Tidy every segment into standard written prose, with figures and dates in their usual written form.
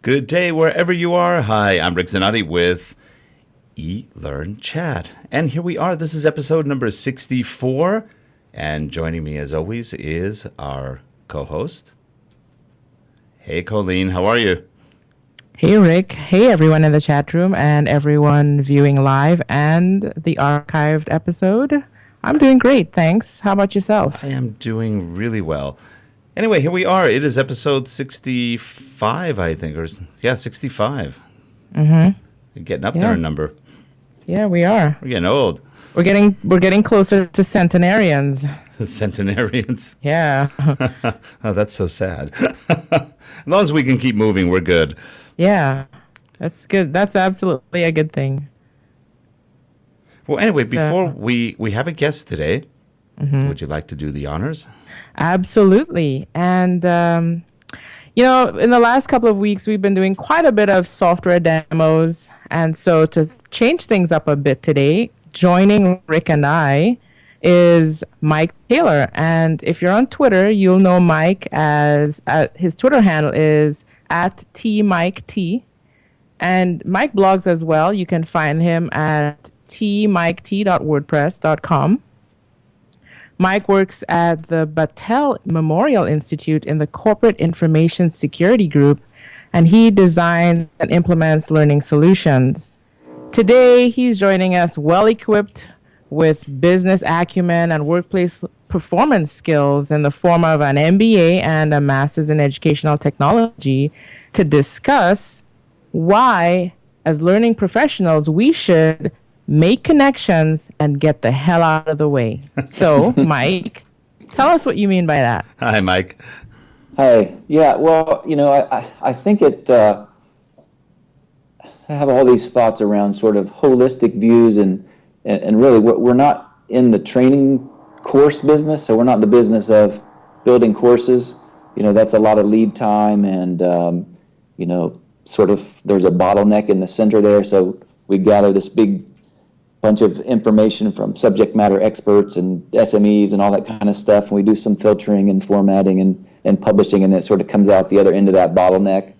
Good day wherever you are. Hi, I'm Rick Zanotti with eLearnChat. And here we are. This is episode number 64. And joining me as always is our co-host. Hey, Colleen, how are you? Hey, Rick. Hey, everyone in the chat room and everyone viewing live and the archived episode. I'm doing great, thanks. How about yourself? I am doing really well. Anyway, here we are. It is episode 65, I think. 65. Mm-hmm. You're getting up there in number. Yeah, we are. We're getting old. We're getting closer to centenarians. Centenarians. Yeah. Oh, that's so sad. As long as we can keep moving, we're good. Yeah, that's good. That's absolutely a good thing. Well, anyway, before we have a guest today, would you like to do the honors? Absolutely. And, in the last couple of weeks, we've been doing quite a bit of software demos. And so to change things up a bit today, joining Rick and I is Mike Taylor. And if you're on Twitter, you'll know Mike as his Twitter handle is at TMikeT. And Mike blogs as well. You can find him at tmiket.wordpress.com. Mike works at the Battelle Memorial Institute in the Corporate Information Security Group, and he designs and implements learning solutions. Today, he's joining us well-equipped with business acumen and workplace performance skills in the form of an MBA and a Master's in Educational Technology to discuss why, as learning professionals, we should make connections and get the hell out of the way. So, Mike, tell us what you mean by that. Hi, Mike. Hi. Yeah, well, I think I have all these thoughts around sort of holistic views and really we're not in the training course business, so we're not in the business of building courses. That's a lot of lead time and, sort of there's a bottleneck in the center there. So we gather this big bunch of information from subject matter experts and SMEs and all that kind of stuff. And we do some filtering and formatting and publishing, and it sort of comes out the other end of that bottleneck.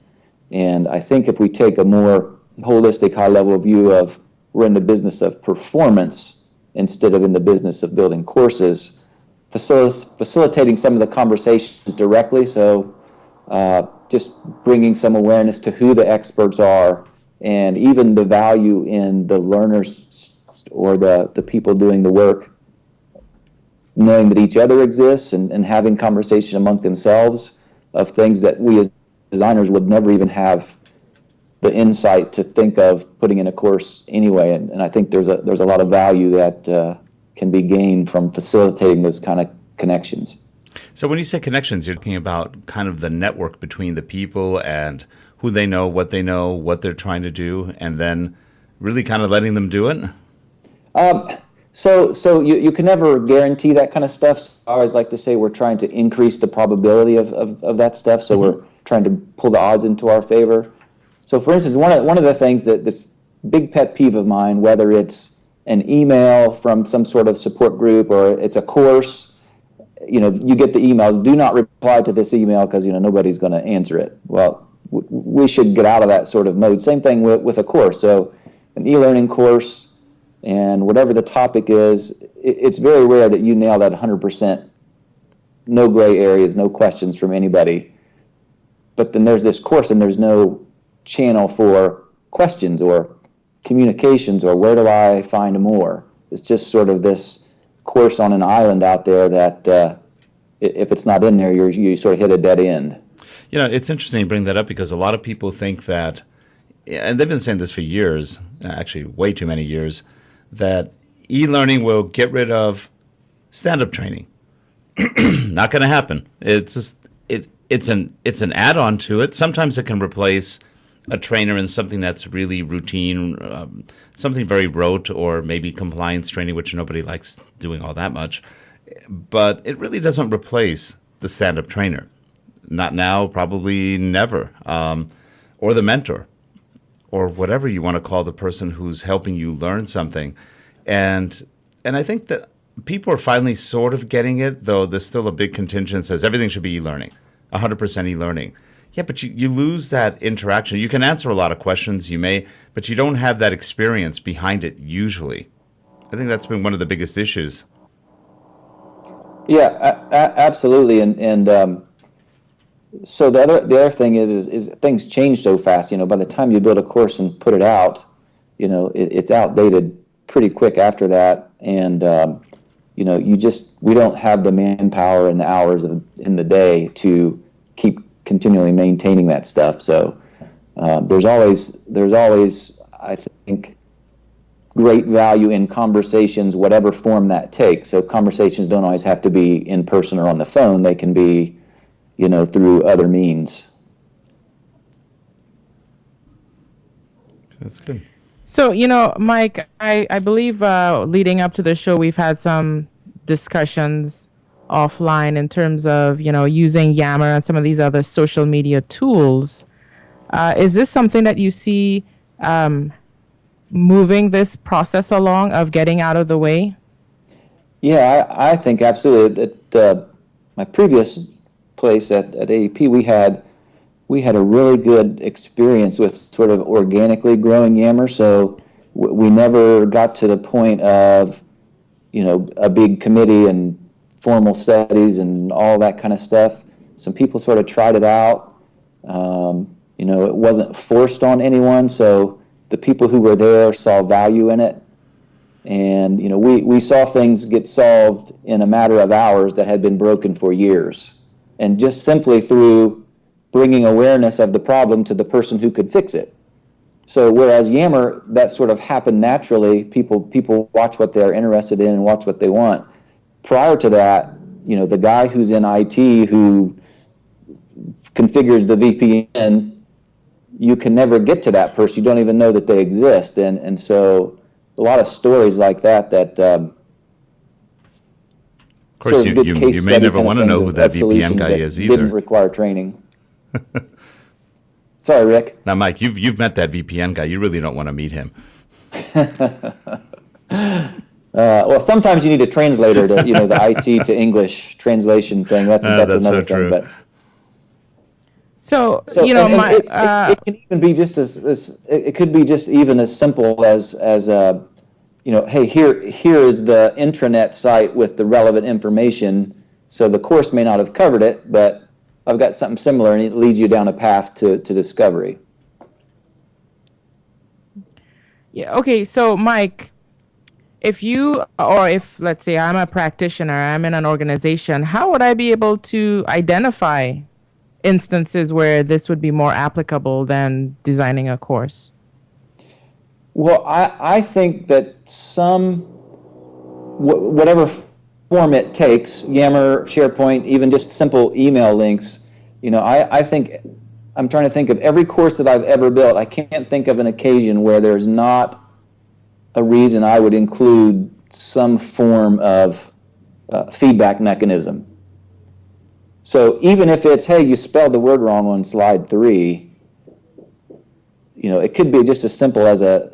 And I think if we take a more holistic, high-level view of we're in the business of performance instead of in the business of building courses, facilitating some of the conversations directly, so just bringing some awareness to who the experts are and even the value in the learners or the people doing the work, knowing that each other exists and having conversation among themselves of things that we as designers would never even have the insight to think of putting in a course anyway. And I think there's a lot of value that can be gained from facilitating those kind of connections. So when you say connections, you're talking about kind of the network between the people and who they know, what they're trying to do, and then really kind of letting them do it? So you can never guarantee that kind of stuff. So I always like to say we're trying to increase the probability of that stuff. So we're trying to pull the odds into our favor. So for instance, one of the things this big pet peeve of mine, whether it's an email from some sort of support group or it's a course, you get the emails, do not reply to this email because, nobody's going to answer it. Well, we should get out of that sort of mode. Same thing with a course. So an e-learning course and whatever the topic is, it's very rare that you nail that 100%. No gray areas, no questions from anybody. But then there's this course and there's no channel for questions or communications or where do I find more. It's just sort of this course on an island out there that if it's not in there, you sort of hit a dead end. It's interesting you bring that up because a lot of people think that, and they've been saying this for years, actually way too many years, that e-learning will get rid of stand-up training. Not going to happen. It's just it's an add-on to it. Sometimes it can replace a trainer in something that's really routine, something very rote, or maybe compliance training, which nobody likes doing all that much. But it really doesn't replace the stand-up trainer. Not now, probably never. Or the mentor, or whatever you want to call the person who's helping you learn something. And I think that people are finally sort of getting it, though there's still a big contingent that says everything should be e-learning, 100% e-learning. Yeah, but you lose that interaction. You can answer a lot of questions, but you don't have that experience behind it usually. I think that's been one of the biggest issues. Yeah, absolutely. And so the other thing is things change so fast. By the time you build a course and put it out, it's outdated pretty quick after that. And we don't have the manpower and the hours in the day to keep continually maintaining that stuff. So there's always, I think, great value in conversations, whatever form that takes. So conversations don't always have to be in person or on the phone. They can be, through other means. That's good. So, Mike, I believe leading up to the show, we've had some discussions offline in terms of, using Yammer and some of these other social media tools. Is this something that you see moving this process along of getting out of the way? Yeah, I think absolutely. At my previous place at AEP, we had a really good experience with sort of organically growing Yammer. So we never got to the point of, a big committee and formal studies and all that kind of stuff. Some people sort of tried it out. It wasn't forced on anyone, so the people who were there saw value in it. And, we saw things get solved in a matter of hours that had been broken for years. And just simply through bringing awareness of the problem to the person who could fix it. So whereas Yammer, that sort of happened naturally, people watch what they're interested in and watch what they want. Prior to that, the guy who's in IT who configures the VPN, you can never get to that person. You don't even know that they exist. And so a lot of stories like that of course, sort of good case you may study never want to know who that VPN guy is either. Didn't require training. Sorry, Rick. Now, Mike, you've met that VPN guy. You really don't want to meet him. Well, sometimes you need a translator to, the IT to English translation thing. That's another so thing. True. But So it can even be just as it could be just even as simple as hey, here is the intranet site with the relevant information. So the course may not have covered it, but I've got something similar, and it leads you down a path to discovery. Yeah. Okay. So, Mike, if let's say I'm a practitioner, I'm in an organization, how would I be able to identify instances where this would be more applicable than designing a course? Well, I think that whatever form it takes, Yammer, SharePoint, even just simple email links, I think, I'm trying to think of every course that I've ever built. I can't think of an occasion where there's not a reason I would include some form of feedback mechanism. So even if it's, hey, you spelled the word wrong on slide 3, it could be just as simple as an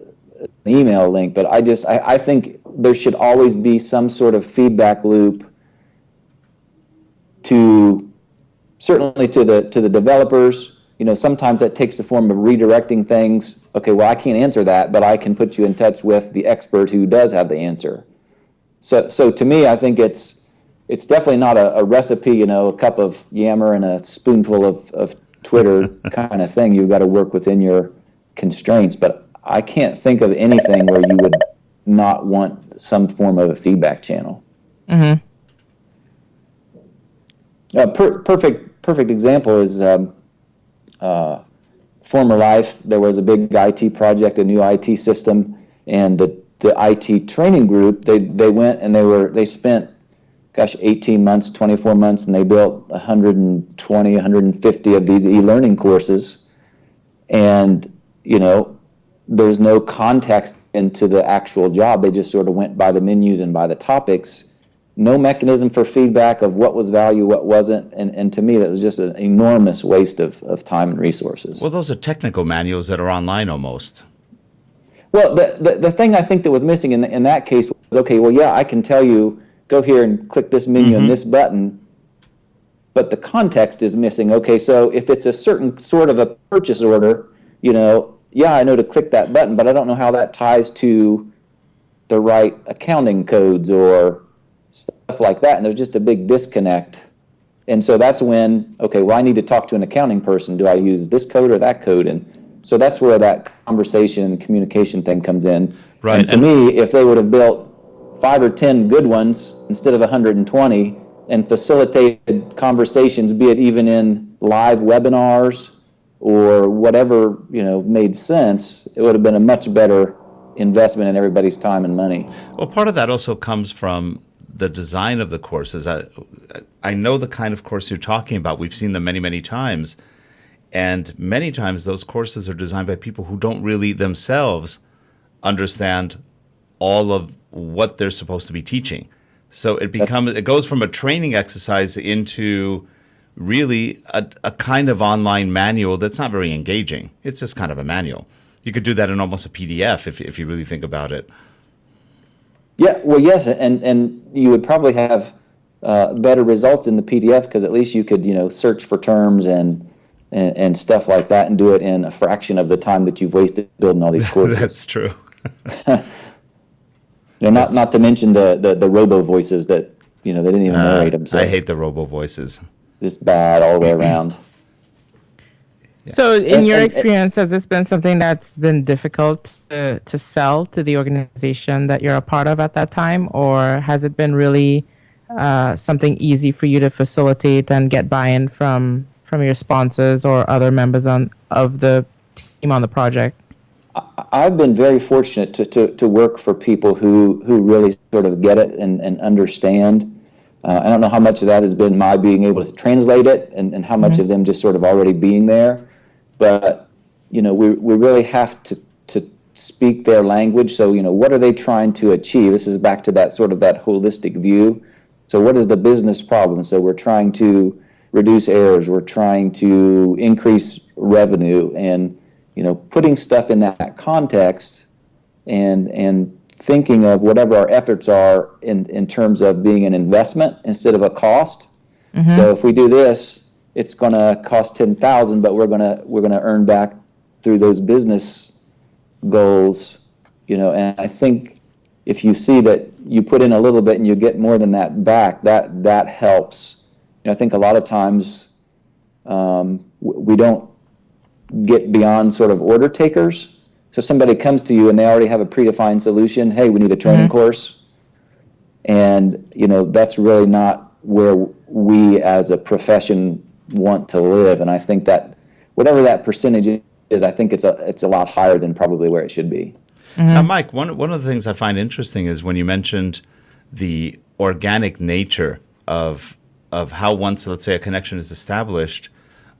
email link, but I think there should always be some sort of feedback loop certainly to the developers. Sometimes that takes the form of redirecting things. Okay, well, I can't answer that, but I can put you in touch with the expert who does have the answer. So to me, I think it's definitely not a recipe, a cup of Yammer and a spoonful of Twitter kind of thing. You've got to work within your constraints, but I can't think of anything where you would not want some form of a feedback channel. Mm-hmm. Perfect example is former life. There was a big IT project, a new IT system, and the IT training group, they went and they spent 18 months, 24 months, and they built 120, 150 of these e-learning courses. And, there's no context into the actual job. They just sort of went by the menus and by the topics. No mechanism for feedback of what was value, what wasn't. And to me, that was just an enormous waste of time and resources. Well, those are technical manuals that are online almost. Well, the thing I think that was missing in that case was, okay, well, yeah, I can tell you, go here and click this menu and this button. but the context is missing. Okay, so if it's a certain sort of a purchase order, yeah, I know to click that button, but I don't know how that ties to the right accounting codes or stuff like that, and there's just a big disconnect. And so that's when, okay, well, I need to talk to an accounting person. Do I use this code or that code? And so that's where that conversation and communication thing comes in. Right. And to me, if they would have built 5 or 10 good ones instead of 120 and facilitated conversations, be it even in live webinars or whatever, made sense, it would have been a much better investment in everybody's time and money. Well, part of that also comes from the design of the courses. I know the kind of course you're talking about. We've seen them many, many times. And many times those courses are designed by people who don't really themselves understand all of what they're supposed to be teaching. So it goes from a training exercise into really a kind of online manual that's not very engaging. It's just kind of a manual. You could do that in almost a PDF if you really think about it. Yeah, well, yes, and you would probably have better results in the PDF because at least you could, search for terms and stuff like that and do it in a fraction of the time that you've wasted building all these courses. That's true. Not to mention the robo voices that, they didn't even narrate them. So I hate the robo voices. Just bad all the way around. So in your experience, has this been something that's been difficult to sell to the organization that you're a part of at that time? Or has it been really something easy for you to facilitate and get buy-in from your sponsors or other members of the team on the project? I've been very fortunate to work for people who really sort of get it and understand. I don't know how much of that has been my being able to translate it and how much of them just sort of already being there. But, we really have to speak their language. So, what are they trying to achieve? This is back to that sort of that holistic view. So what is the business problem? So we're trying to reduce errors. We're trying to increase revenue and, putting stuff in that context and thinking of whatever our efforts are in terms of being an investment instead of a cost. Mm-hmm. So if we do this, it's going to cost $10,000, but we're going to earn back through those business goals, and I think if you see that you put in a little bit and you get more than that back, that helps. I think a lot of times we don't get beyond sort of order takers. So somebody comes to you and they already have a predefined solution. Hey, we need a training course. And, that's really not where we as a profession want to live. And I think that whatever that percentage is, I think it's a lot higher than probably where it should be. Mm-hmm. Now, Mike, one of the things I find interesting is when you mentioned the organic nature of how once, let's say, a connection is established,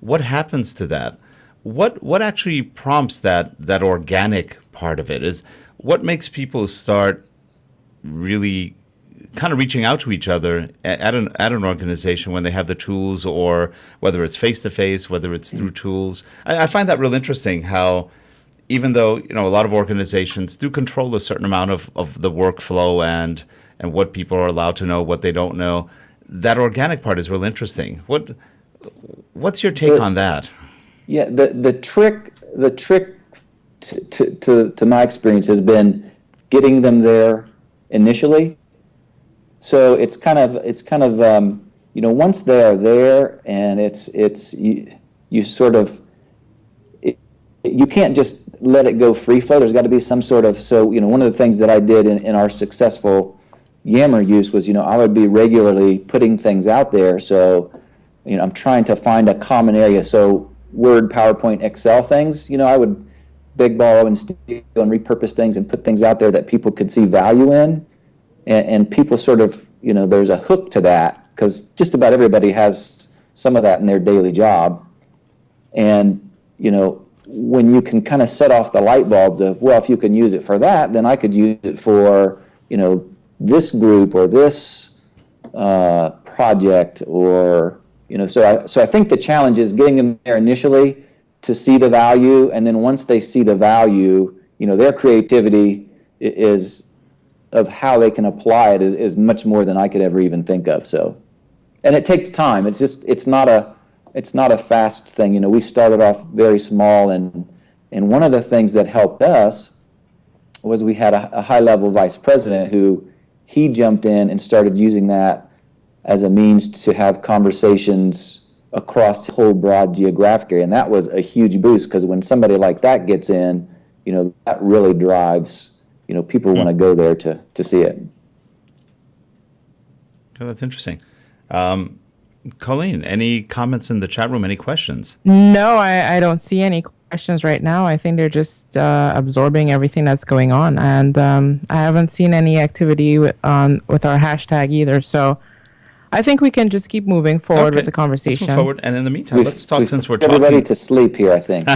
what happens to that? What actually prompts that organic part of it? Is what makes people start really kind of reaching out to each other at an organization when they have the tools, or whether it's face-to-face, whether it's through tools. I find that real interesting how even though a lot of organizations do control a certain amount of the workflow and what people are allowed to know, what they don't know, that organic part is real interesting. What's your take on that? Yeah, the trick to my experience has been getting them there initially. So it's kind of once they're there and you sort of you can't just let it go free flow. There's got to be some sort of one of the things that I did in our successful Yammer use was I would be regularly putting things out there. So I'm trying to find a common area. So Word, PowerPoint, Excel things. I would beg, borrow, and steal and repurpose things and put things out there that people could see value in. And people sort of, there's a hook to that because just about everybody has some of that in their daily job. And, when you can kind of set off the light bulbs of, well, if you can use it for that, then I could use it for, this group or this project or, so I think the challenge is getting them there initially to see the value. And then once they see the value, their creativity is of how they can apply it is much more than I could ever even think of. So and it takes time. It's not a fast thing. We started off very small, and one of the things that helped us was we had a high-level vice president who he jumped in and started using that as a means to have conversations across the whole broad geographic area, and that was a huge boost, because when somebody like that gets in, that really drives, people want to go there to see it. Oh, that's interesting. Colleen, any comments in the chat room? Any questions? No, I don't see any questions right now. I think they're just absorbing everything that's going on, and I haven't seen any activity with our hashtag either. So I think we can just keep moving forward with the conversation. Let's move forward, and in the meantime, let's talk since we're talking. Everybody to sleep here, I think.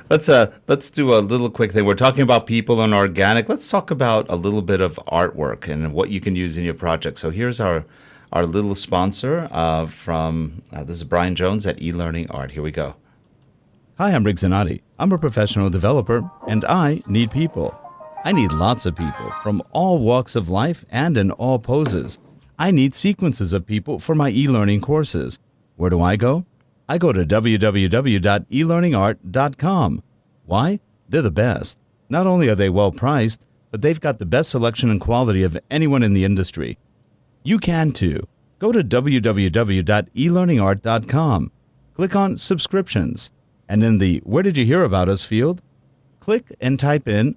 Let's do a little quick thing. We're talking about people and organic. Let's talk about a little bit of artwork and what you can use in your project. So here's our little sponsor this is Brian Jones at eLearningArt. Here we go. Hi, I'm Rick Zanotti. I'm a professional developer, and I need people. I need lots of people from all walks of life and in all poses. I need sequences of people for my e-learning courses. Where do I go? I go to www.elearningart.com. Why? They're the best. Not only are they well priced, but they've got the best selection and quality of anyone in the industry. You can too. Go to www.elearningart.com. Click on Subscriptions, and in the Where Did You Hear About Us field, click and type in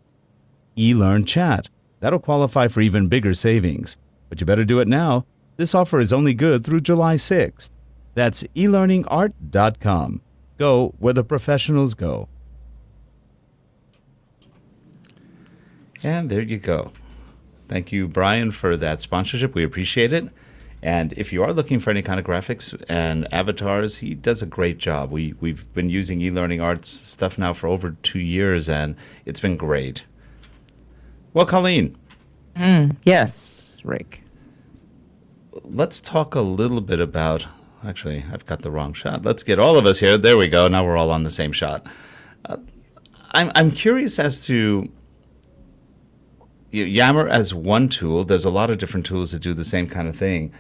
eLearnChat. That'll qualify for even bigger savings. But you better do it now. This offer is only good through July 6th. That's elearningart.com. Go where the professionals go. And there you go. Thank you, Brian, for that sponsorship. We appreciate it. And if you are looking for any kind of graphics and avatars, he does a great job. We've been using eLearningArt's stuff now for over 2 years, and it's been great. Well, Colleen. Yes, Rick. Let's talk a little bit about... Actually, I've got the wrong shot. Let's get all of us here. There we go. Now we're all on the same shot. I'm curious as to Yammer as one tool. There's a lot of different tools that do the same kind of thing.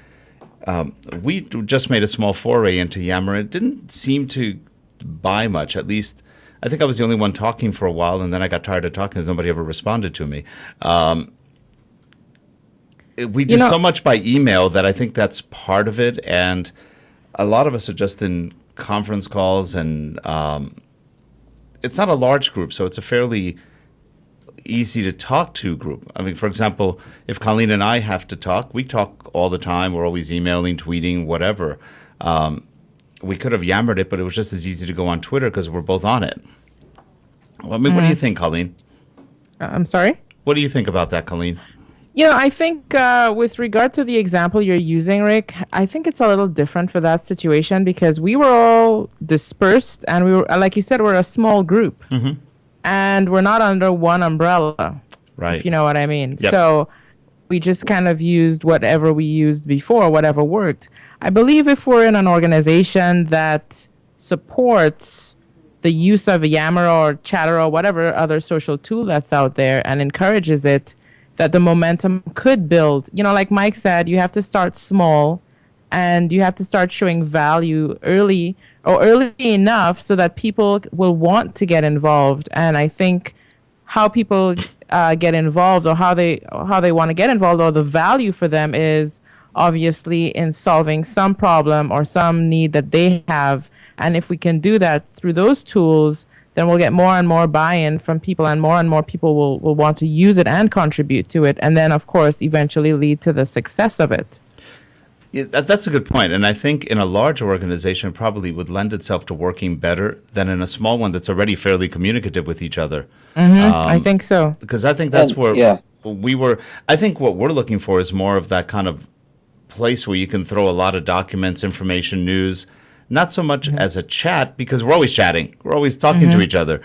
We just made a small foray into Yammer. It didn't seem to buy much. At least, I think I was the only one talking for a while, and then I got tired of talking because nobody ever responded to me. We do so much by email that I think that's part of it, and a lot of us are just in conference calls, and it's not a large group, so it's a fairly easy to talk to group. I mean, for example, if Colleen and I have to talk, we talk all the time. We're always emailing, tweeting, whatever. We could have yammered it, but it was just as easy to go on Twitter because we're both on it. Well, I mean, what do you think, Colleen? I'm sorry? What do you think about that, Colleen? I think with regard to the example you're using, Rick, I think it's a little different for that situation because we were all dispersed, and we were, like you said, we're a small group, and we're not under one umbrella, right? If you know what I mean. Yep. So we just kind of used whatever we used before, whatever worked. I believe if we're in an organization that supports the use of Yammer or Chatter or whatever other social tool that's out there and encourages it, that the momentum could build. Like Mike said, you have to start small, and you have to start showing value early enough so that people will want to get involved. And I think how people get involved, or how they want to get involved, or the value for them is obviously in solving some problem or some need that they have. And if we can do that through those tools, then we'll get more and more buy-in from people, and more people will want to use it and contribute to it, and then, of course, eventually lead to the success of it. Yeah, that's a good point. And I think in a large organization, it probably would lend itself to working better than in a small one that's already fairly communicative with each other. I think so. Because I think that's where we were. I think what we're looking for is more of that kind of place where you can throw a lot of documents, information, news, not so much as a chat, because we're always chatting. We're always talking to each other.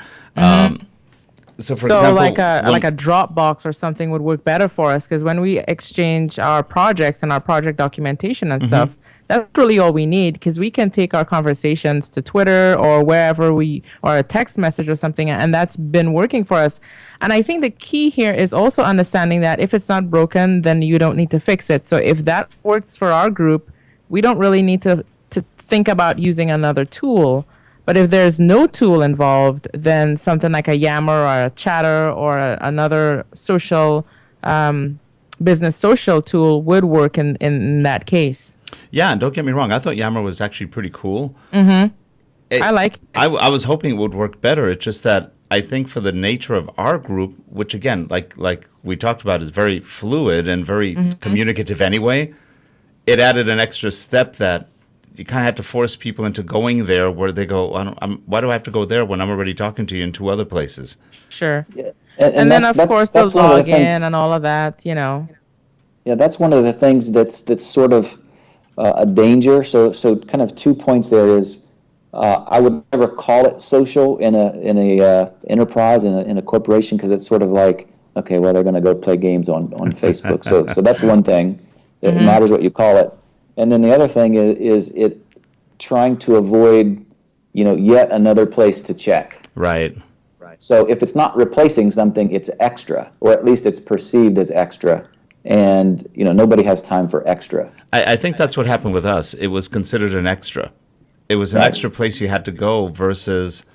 So, for example, like a Dropbox or something would work better for us, because when we exchange our projects and our project documentation and stuff, that's really all we need, because we can take our conversations to Twitter or wherever or a text message or something, and that's been working for us. And I think the key here is also understanding that if it's not broken, then you don't need to fix it. So if that works for our group, we don't really need to think about using another tool. But if there's no tool involved, then something like a Yammer or a Chatter or another social business social tool would work in that case. Yeah, and don't get me wrong. I thought Yammer was actually pretty cool. I was hoping it would work better. It's just that I think for the nature of our group, which again, like we talked about, is very fluid and very communicative anyway, it added an extra step that you kind of had to force people into going there where they go, why do I have to go there when I'm already talking to you in 2 other places? Sure. Yeah. And then, of course, the login and all of that, you know. Yeah, that's one of the things that's sort of a danger. So kind of 2 points there is, I would never call it social in a enterprise, in a corporation, because it's sort of like, okay, well, they're going to go play games on Facebook. So that's one thing. It matters what you call it. And then the other thing is it trying to avoid, yet another place to check. Right. So if it's not replacing something, it's extra, or at least it's perceived as extra. And, nobody has time for extra. I think that's what happened with us. It was considered an extra. It was an extra place you had to go versus,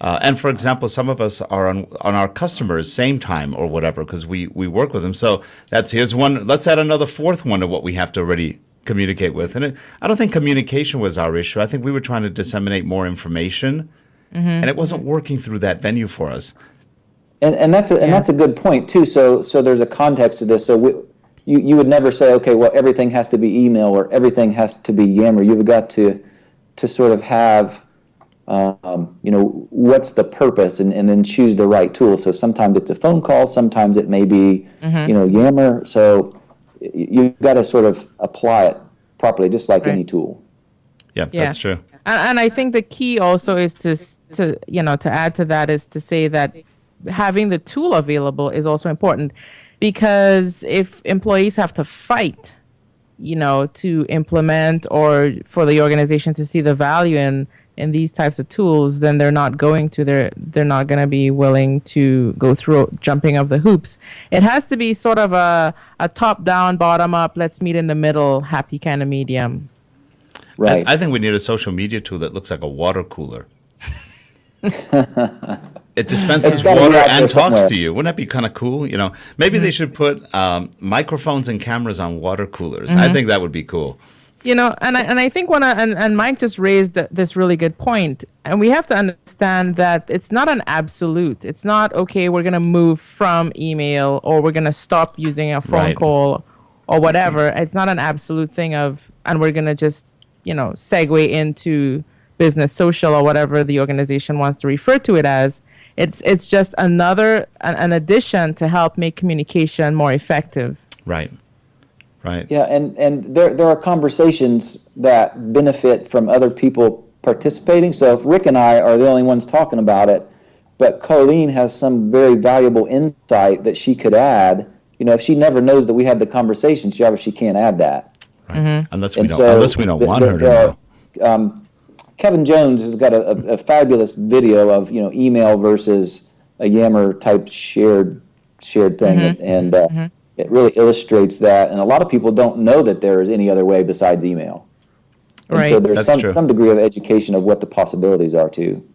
and for example, some of us are on our customers' same time or whatever because we work with them. So here's one. Let's add another 4th one to what we have to already communicate with. And I don't think communication was our issue. I think we were trying to disseminate more information, and it wasn't working through that venue for us. And that's a good point too. So there's a context to this. So you would never say, okay, well, everything has to be email or everything has to be Yammer. You've got to sort of have, what's the purpose, and then choose the right tool. So sometimes it's a phone call, sometimes it may be, Yammer. So you've got to sort of apply it properly, just like any tool. Yeah, that's true. And I think the key also is to add to that is to say that having the tool available is also important, because if employees have to fight, to implement or for the organization to see the value in these types of tools, then they're not going to be willing to go through jumping of the hoops. It has to be sort of a top down, bottom up, let's meet in the middle, happy kind of medium. Right. I think we need a social media tool that looks like a water cooler. It dispenses water and talks to you. Wouldn't that be kind of cool? Maybe they should put microphones and cameras on water coolers. I think that would be cool. And I think and Mike just raised this really good point, and we have to understand that it's not an absolute. It's not, okay, we're going to move from email or we're going to stop using a phone call or whatever. It's not an absolute thing and we're going to just, segue into business social or whatever the organization wants to refer to it as. It's just an addition to help make communication more effective. Right. Yeah, and there are conversations that benefit from other people participating. So if Rick and I are the only ones talking about it, but Colleen has some very valuable insight that she could add, if she never knows that we had the conversation, she obviously can't add that. Right. Unless we don't want her to know. Kevin Jones has got a fabulous video of email versus a Yammer type shared thing, and it really illustrates that. And a lot of people don't know that there is any other way besides email. And so there's some degree of education of what the possibilities are too.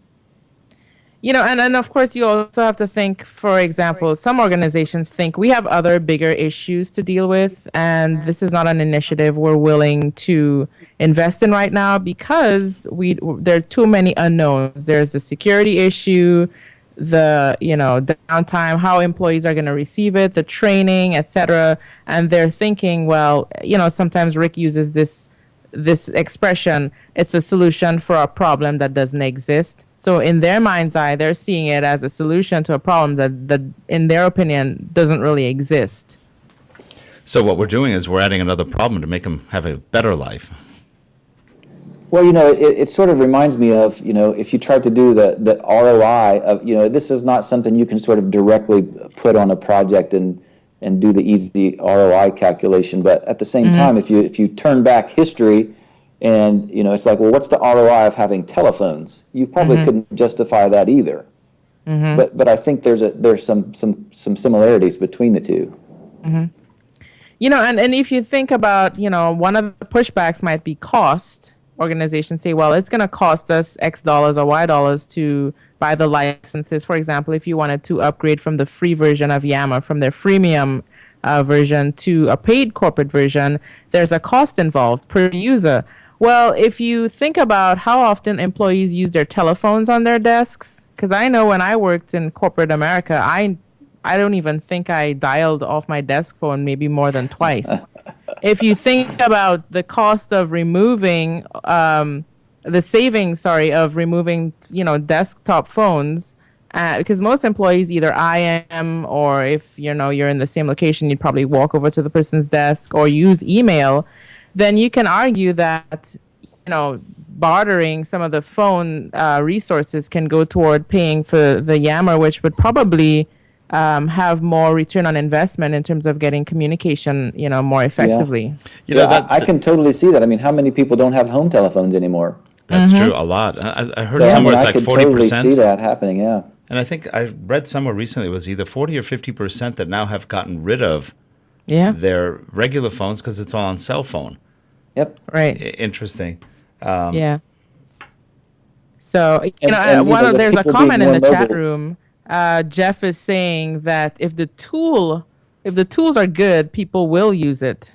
And of course you also have to think, for example, some organizations think we have other bigger issues to deal with, and this is not an initiative we're willing to invest in right now because there are too many unknowns. There's the security issue, the downtime, how employees are going to receive it, the training, etc. And they're thinking, well, sometimes Rick uses this expression, it's a solution for a problem that doesn't exist. So in their mind's eye, they're seeing it as a solution to a problem that in their opinion, doesn't really exist. So what we're doing is we're adding another problem to make them have a better life. Well, it sort of reminds me of, if you try to do the ROI of, this is not something you can sort of directly put on a project and do the easy ROI calculation. But at the same time, if you turn back history and, it's like, well, what's the ROI of having telephones? You probably couldn't justify that either. But I think there's some similarities between the two. And if you think about, one of the pushbacks might be cost. Organizations say, well, it's going to cost us X dollars or Y dollars to buy the licenses. For example, if you wanted to upgrade from the free version of Yammer, from their freemium version to a paid corporate version, there's a cost involved per user. Well, if you think about how often employees use their telephones on their desks, because I know when I worked in corporate America, I don't even think I dialed off my desk phone maybe more than twice. If you think about the cost of removing, the savings, of removing, desktop phones, because most employees either IM or if, you're in the same location, you'd probably walk over to the person's desk or use email, then you can argue that, bartering some of the phone resources can go toward paying for the Yammer, which would probably have more return on investment in terms of getting communication, more effectively. I can totally see that. I mean, how many people don't have home telephones anymore? That's true, a lot. I heard So, somewhere it's I like could 40%. totally see that happening, yeah. And I think I read somewhere recently it was either 40 or 50% that now have gotten rid of their regular phones because it's all on cell phone. Yep. Right. Interesting. Yeah. So, with there's a people comment being in the more chat mobile- room. Jeff is saying that if the tools are good, people will use it.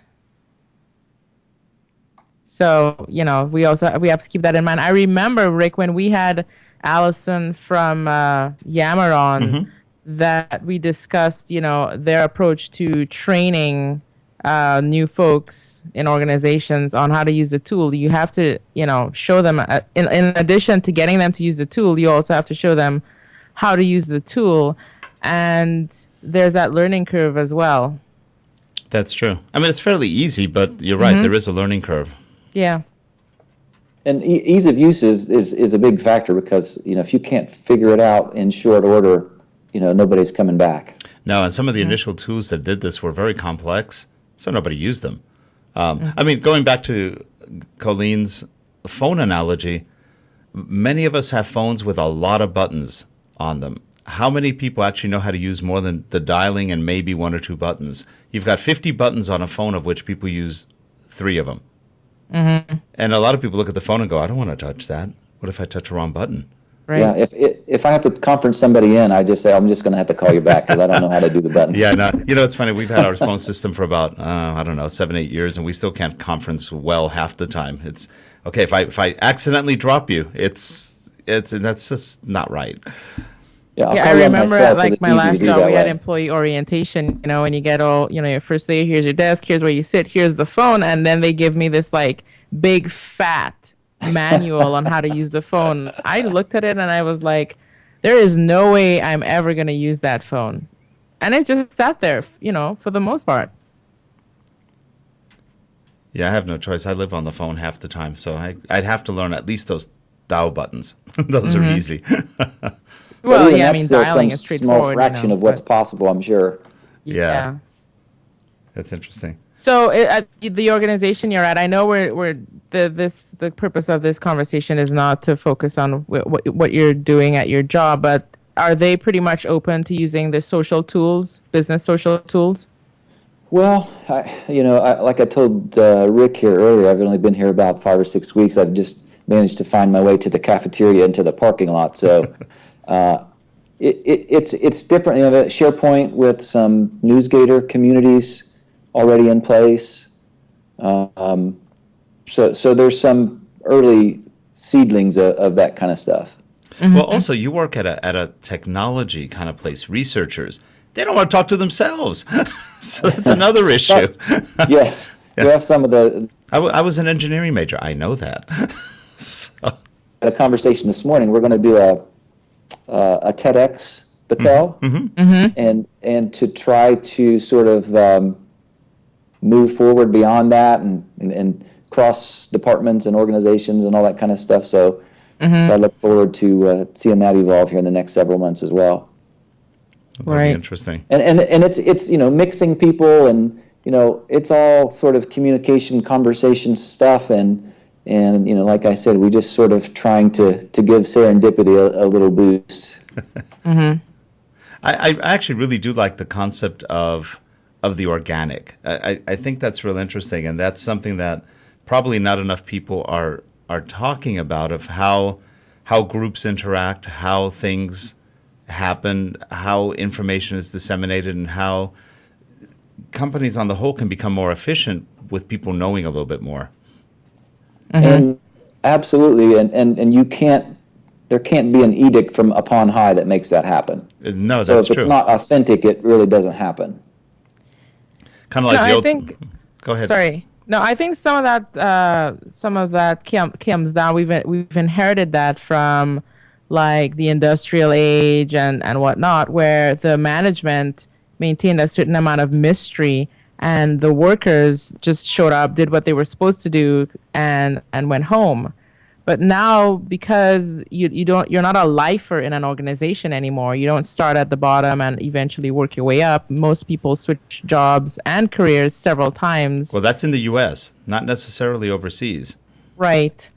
So, we have to keep that in mind. I remember, Rick, when we had Allison from Yammer on, that we discussed, their approach to training new folks in organizations on how to use the tool. You have to, show them, in addition to getting them to use the tool, you also have to show them how to use the tool. And there's that learning curve as well. That's true. I mean, it's fairly easy, but you're right. There is a learning curve. Yeah. And ease of use is a big factor because, if you can't figure it out in short order, nobody's coming back. No, and some of the initial tools that did this were very complex, so nobody used them. I mean, going back to Colleen's phone analogy, many of us have phones with a lot of buttons on them. How many people actually know how to use more than the dialing and maybe one or two buttons? You've got 50 buttons on a phone, of which people use 3 of them. And a lot of people look at the phone and go, I don't want to touch that. What if I touch the wrong button? Right. Yeah, if I have to conference somebody in, I just say, I'm just going to have to call you back because I don't know how to do the buttons. Yeah, no, it's funny. We've had our phone system for about, 7, 8 years, and we still can't conference well half the time. It's, okay, if I accidentally drop you, it's that's just not right. Yeah, I remember at my last job, we had employee orientation, and you get all, your first day, here's your desk, here's where you sit, here's the phone, and then they give me this big fat manual on how to use the phone. I looked at it and I was like, there is no way I'm ever going to use that phone. And it just sat there, for the most part. Yeah, I have no choice. I live on the phone half the time, so I'd have to learn at least those dial buttons. Those are easy. Well, yeah, I mean, dialing is some straightforward. small fraction of what's possible, I'm sure. Yeah. That's interesting. So at the organization you're at, I know the purpose of this conversation is not to focus on what you're doing at your job, but are they pretty much open to using the social tools, business social tools? Well, like I told Rick here earlier, I've only been here about 5 or 6 weeks. I've just managed to find my way to the cafeteria and to the parking lot. So it's different. SharePoint with some NewsGator communities already in place. So there's some early seedlings of that kind of stuff. Well, also, you work at a technology kind of place. Researchers, they don't want to talk to themselves. So that's another issue. Yes. We have some of the... I was an engineering major. I know that. So. A conversation this morning. We're going to do a TEDx Battelle, and to try to sort of move forward beyond that and cross departments and organizations and all that kind of stuff. So I look forward to seeing that evolve here in the next several months as well. That'd be interesting. And it's mixing people and it's all sort of communication, conversation stuff and like I said, we just sort of trying to give serendipity a little boost. I actually really do like the concept of of the organic. I think that's real interesting, and that's something that probably not enough people are talking about, of how groups interact, how things happen, how information is disseminated, and how companies on the whole can become more efficient with people knowing a little bit more. And absolutely, and you can't. There can't be an edict from upon high that makes that happen. No, so that's if it's true. not authentic, it really doesn't happen. Kind of like No, the I old. think- Go ahead. Sorry. No, I think some of that comes down. We've inherited that from like the industrial age and whatnot, where the management maintained a certain amount of mystery, and the workers just showed up, did what they were supposed to do, and went home. But now, because you're not a lifer in an organization anymore. You don't start at the bottom and eventually work your way up. Most people switch jobs and careers several times. Well, that's in the U.S., not necessarily overseas. Right.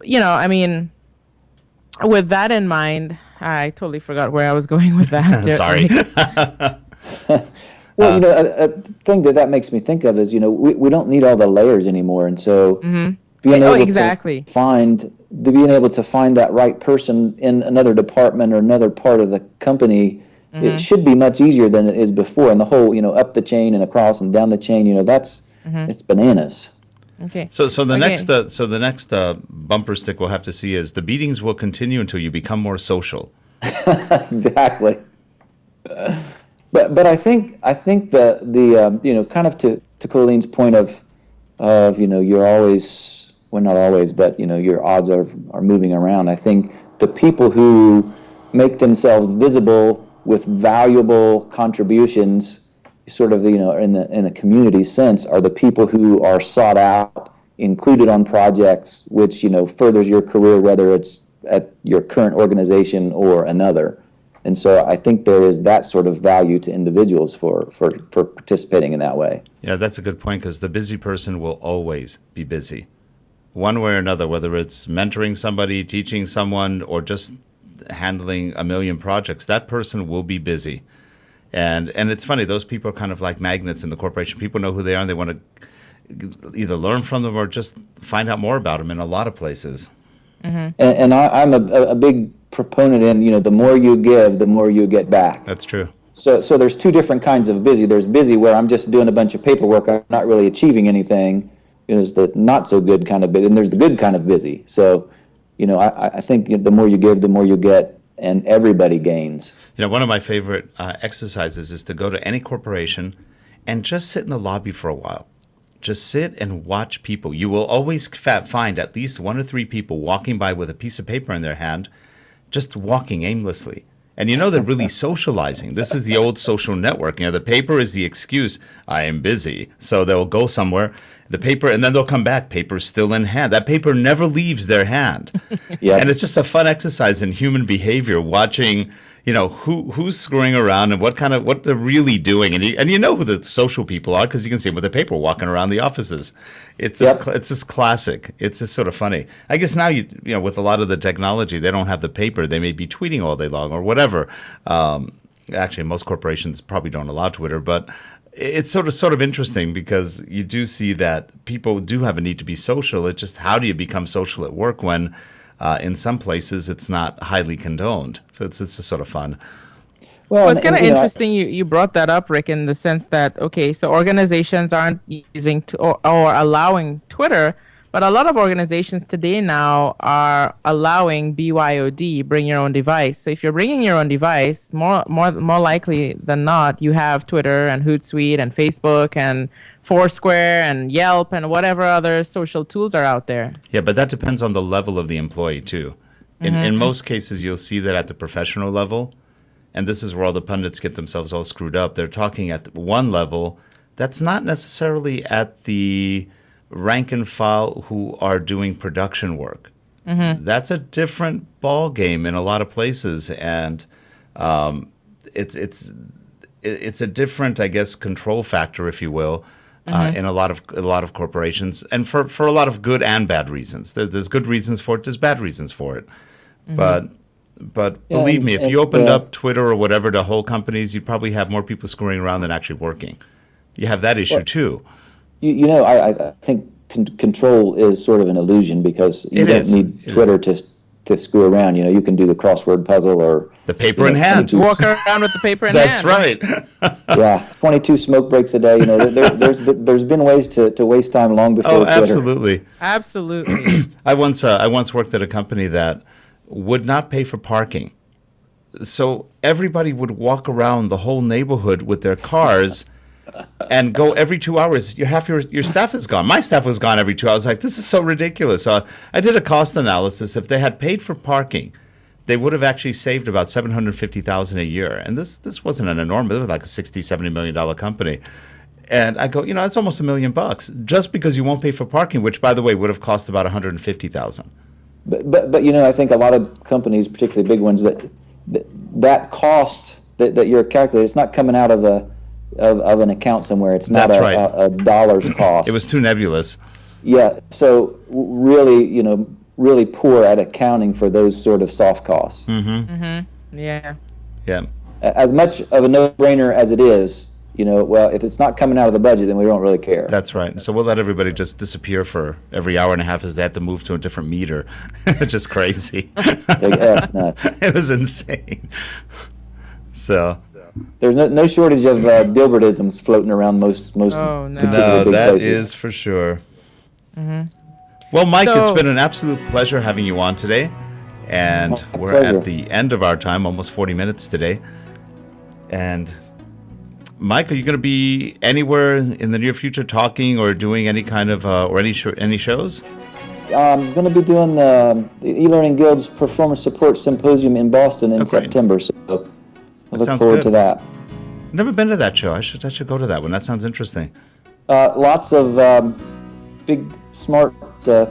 I mean, with that in mind, I totally forgot where I was going with that. Sorry. Well, a thing that makes me think of is, we don't need all the layers anymore, and so being able exactly. being able to find that right person in another department or another part of the company, it should be much easier than it is before. And the whole, up the chain and across and down the chain, it's bananas. Okay. So the next bumper stick we'll have to see is the beatings will continue until you become more social. Exactly. But I think the kind of to Colleen's point of you're always, well, not always, but your odds are moving around. I think the people who make themselves visible with valuable contributions, sort of in a community sense, are the people who are sought out, included on projects, which furthers your career, whether it's at your current organization or another. And so I think there is that sort of value to individuals for participating in that way. Yeah, that's a good point, because the busy person will always be busy, one way or another, whether it's mentoring somebody, teaching someone, or just handling a million projects. That person will be busy. And it's funny, those people are kind of like magnets in the corporation. People know who they are, and they want to either learn from them or just find out more about them in a lot of places. And I'm a big proponent in, the more you give, the more you get back. That's true. So there's two different kinds of busy. There's busy where I'm just doing a bunch of paperwork, I'm not really achieving anything. There's the not so good kind of busy, and there's the good kind of busy. So, I think the more you give, the more you get, and everybody gains. One of my favorite exercises is to go to any corporation and just sit in the lobby for a while. Just sit and watch people. You will always find at least 1 or 3 people walking by with a piece of paper in their hand, just walking aimlessly. And they're really socializing. This is the old social network. The paper is the excuse. I am busy. So they'll go somewhere, the paper, and then they'll come back. Paper's still in hand. That paper never leaves their hand. Yep. And it's just a fun exercise in human behavior, watching who's screwing around and what they're really doing, and you know who the social people are because you can see them with the paper walking around the offices. It's just classic. It's just sort of funny. I guess now with a lot of the technology, they don't have the paper. They may be tweeting all day long or whatever. Actually, most corporations probably don't allow Twitter, but it's sort of interesting because you do see that people do have a need to be social. It's just, how do you become social at work when in some places it's not highly condoned? So it's just sort of fun. Well, it's kind of interesting you brought that up, Rick, in the sense that, okay, so organizations aren't using or allowing Twitter, but a lot of organizations today now are allowing BYOD, bring your own device. So if you're bringing your own device, more likely than not, you have Twitter and Hootsuite and Facebook and Foursquare and Yelp and whatever other social tools are out there. Yeah, but that depends on the level of the employee too. In most cases, you'll see that at the professional level, and this is where all the pundits get themselves all screwed up. They're talking at one level that's not necessarily at the rank and file who are doing production work. That's a different ball game in a lot of places, and it's a different, I guess, control factor, if you will, in a lot of corporations, and for a lot of good and bad reasons. There's good reasons for it. There's bad reasons for it, but believe me, if you opened up Twitter or whatever to whole companies, you'd probably have more people screwing around than actually working. you have that issue too. I think control is sort of an illusion because you don't need Twitter to screw around. You can do the crossword puzzle or the paper in hand. Walk around with the paper in That's hand. That's right. Yeah, 22 smoke breaks a day. There's been ways to waste time long before Twitter. Absolutely. Absolutely. I once worked at a company that would not pay for parking. So everybody would walk around the whole neighborhood with their cars and go every 2 hours. Half your staff is gone. My staff was gone every 2 hours. Like, this is so ridiculous. So I did a cost analysis. If they had paid for parking, they would have actually saved about $750,000 a year. And this wasn't an enormous, it was like a $60-70 million company. And I go, it's almost $1 million just because you won't pay for parking, which, by the way, would have cost about $150,000. But I think a lot of companies, particularly big ones, that cost that you're calculating, it's not coming out of an account somewhere. It's not a dollar's cost. It was too nebulous. Yeah. So really poor at accounting for those sort of soft costs. Mm-hmm. Mm-hmm. Yeah. Yeah. As much of a no-brainer as it is, if it's not coming out of the budget, then we don't really care. That's right. So we'll let everybody just disappear for every hour and a half as they have to move to a different meter. Just crazy. It was insane. So there's no shortage of Dilbertisms floating around most no. particular big that places. is for sure. Mm-hmm. Well, Mike, it's been an absolute pleasure having you on today. And we're at the end of our time, almost 40 minutes today. And Mike, are you going to be anywhere in the near future talking or doing any kind of or any shows? I'm going to be doing the eLearning Guild's Performance Support Symposium in Boston in September, so I look forward to that. Never been to that show. I should go to that one. That sounds interesting. Lots of big, smart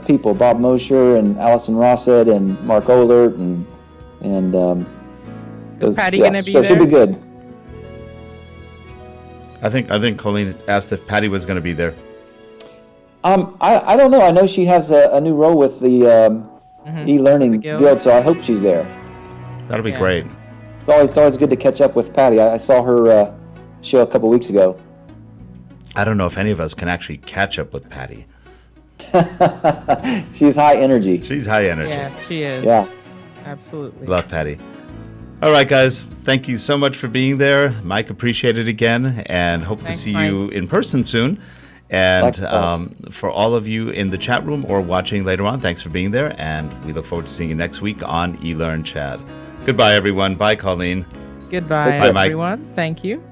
people: Bob Mosher and Allison Rossett and Mark Ohlert and is Patty going to be so there? It should be good. I think Colleen asked if Patty was going to be there. I don't know. I know she has a new role with the eLearning Guild, so I hope she's there. That'll be great. It's always good to catch up with Patty. I saw her show a couple weeks ago. I don't know if any of us can actually catch up with Patty. She's high energy. She's high energy. Yes, she is. Yeah. Absolutely. Love Patty. All right, guys. Thank you so much for being there. Mike, appreciate it again, and hope to see you in person soon. And for all of you in the chat room or watching later on, thanks for being there, and we look forward to seeing you next week on eLearnChat. Goodbye, everyone. Bye, Colleen. Goodbye, Bye, Mike. everyone. Thank you.